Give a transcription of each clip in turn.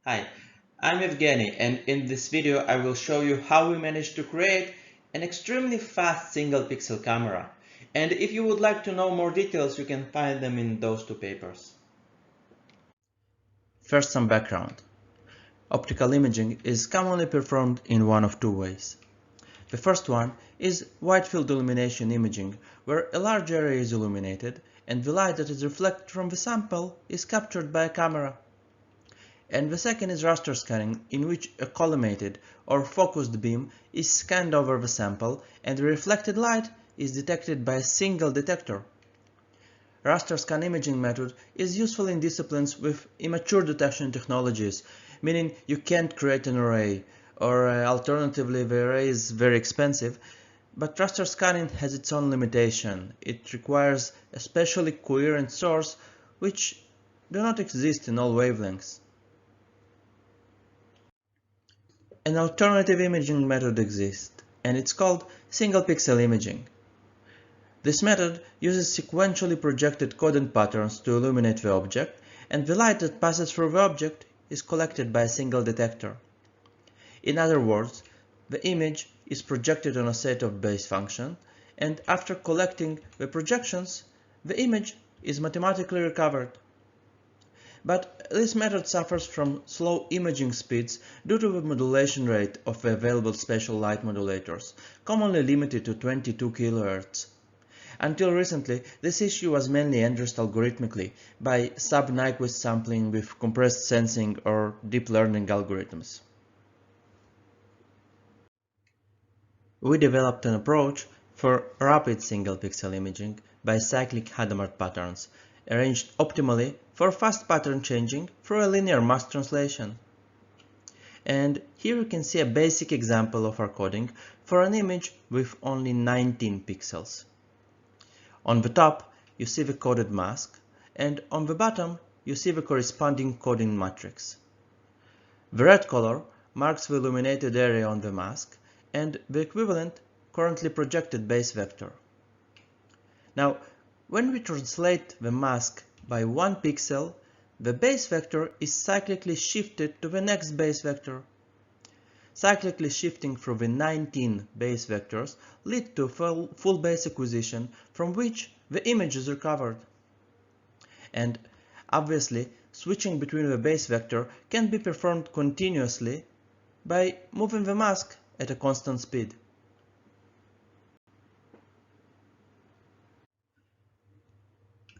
Hi, I'm Evgeny, and in this video I will show you how we managed to create an extremely fast single pixel camera. And if you would like to know more details, you can find them in those two papers. First, some background. Optical imaging is commonly performed in one of two ways. The first one is wide field illumination imaging, where a large area is illuminated and the light that is reflected from the sample is captured by a camera. And the second is raster scanning, in which a collimated or focused beam is scanned over the sample and the reflected light is detected by a single detector. Raster scan imaging method is useful in disciplines with immature detection technologies, meaning you can't create an array, or alternatively the array is very expensive, but raster scanning has its own limitation. It requires a spatially coherent source which do not exist in all wavelengths. An alternative imaging method exists, and it's called single pixel imaging. This method uses sequentially projected codon patterns to illuminate the object, and the light that passes through the object is collected by a single detector. In other words, the image is projected on a set of base functions, and after collecting the projections, the image is mathematically recovered. But this method suffers from slow imaging speeds due to the modulation rate of the available spatial light modulators, commonly limited to 22 kHz. Until recently, this issue was mainly addressed algorithmically by sub-Nyquist sampling with compressed sensing or deep learning algorithms. We developed an approach for rapid single-pixel imaging by cyclic Hadamard patterns, arranged optimally for fast pattern changing through a linear mask translation. And here you can see a basic example of our coding for an image with only 19 pixels. On the top, you see the coded mask, and on the bottom, you see the corresponding coding matrix. The red color marks the illuminated area on the mask, and the equivalent currently projected base vector. Now, when we translate the mask by 1 pixel, the base vector is cyclically shifted to the next base vector. Cyclically shifting through the 19 base vectors leads to full base acquisition from which the image is recovered. And obviously, switching between the base vector can be performed continuously by moving the mask at a constant speed.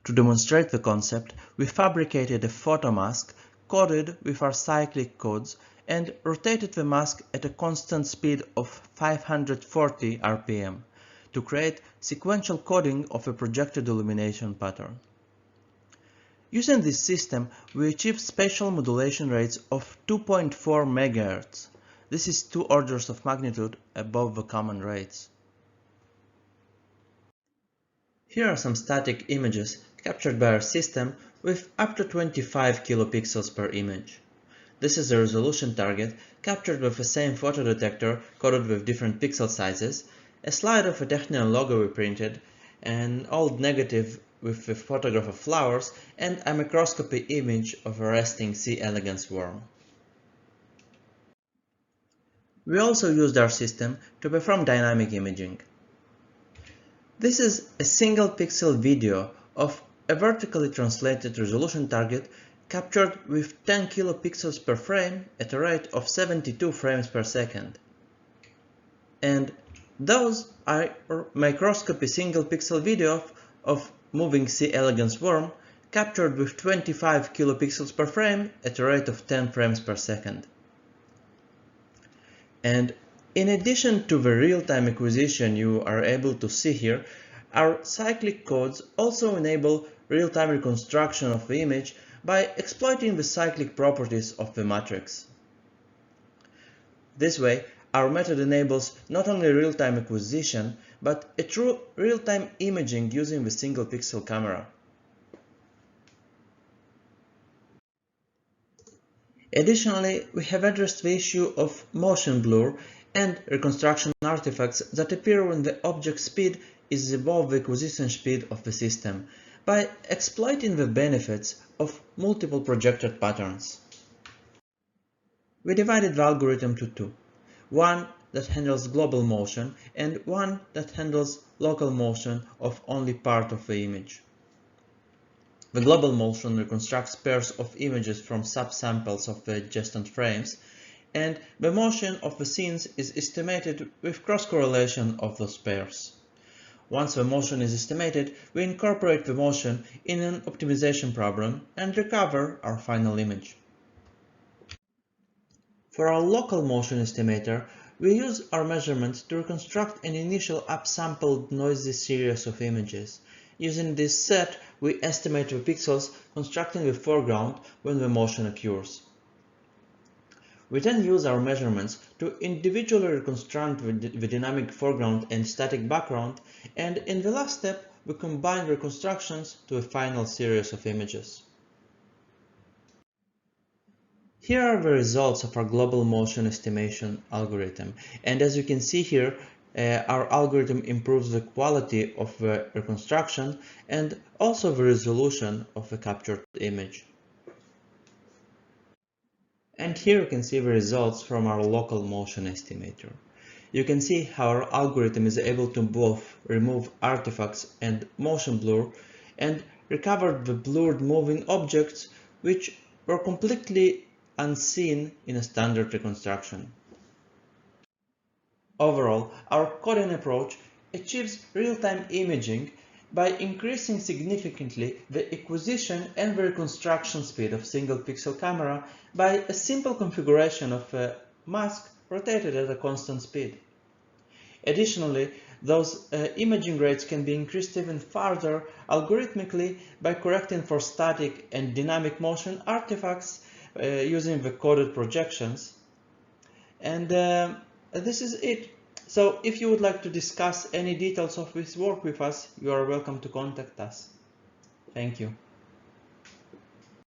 To demonstrate the concept, we fabricated a photomask coded with our cyclic codes and rotated the mask at a constant speed of 540 rpm to create sequential coding of a projected illumination pattern. Using this system, we achieved spatial modulation rates of 2.4 MHz. This is 2 orders of magnitude above the common rates. Here are some static images captured by our system with up to 25 kilopixels per image. This is a resolution target captured with the same photodetector coded with different pixel sizes, a slide of a Technion logo we printed, an old negative with a photograph of flowers, and a microscopy image of a resting C. elegans worm. We also used our system to perform dynamic imaging. This is a single pixel video of a vertically translated resolution target captured with 10 kilopixels per frame at a rate of 72 frames per second. And those are microscopy single pixel video of moving C. elegans worm captured with 25 kilopixels per frame at a rate of 10 frames per second. And in addition to the real-time acquisition you are able to see here, our cyclic codes also enable real-time reconstruction of the image by exploiting the cyclic properties of the matrix. This way, our method enables not only real-time acquisition, but a true real-time imaging using the single pixel camera. Additionally, we have addressed the issue of motion blur and reconstruction artifacts that appear when the object speed is above the acquisition speed of the system by exploiting the benefits of multiple projected patterns. We divided the algorithm to two, one that handles global motion and one that handles local motion of only part of the image. The global motion reconstructs pairs of images from subsamples of the adjacent frames, and the motion of the scenes is estimated with cross-correlation of those pairs. Once the motion is estimated, we incorporate the motion in an optimization problem and recover our final image. For our local motion estimator, we use our measurements to reconstruct an initial upsampled noisy series of images. Using this set, we estimate the pixels constructing the foreground when the motion occurs. We then use our measurements to individually reconstruct the dynamic foreground and static background, and in the last step, we combine reconstructions to a final series of images. Here are the results of our global motion estimation algorithm, and as you can see here, our algorithm improves the quality of the reconstruction and also the resolution of the captured image. And here you can see the results from our local motion estimator. You can see how our algorithm is able to both remove artifacts and motion blur and recover the blurred moving objects which were completely unseen in a standard reconstruction. Overall, our coding approach achieves real-time imaging by increasing significantly the acquisition and the reconstruction speed of single-pixel camera by a simple configuration of a mask rotated at a constant speed. Additionally, those imaging rates can be increased even further algorithmically by correcting for static and dynamic motion artifacts using the coded projections. And this is it. So if you would like to discuss any details of this work with us, you are welcome to contact us. Thank you.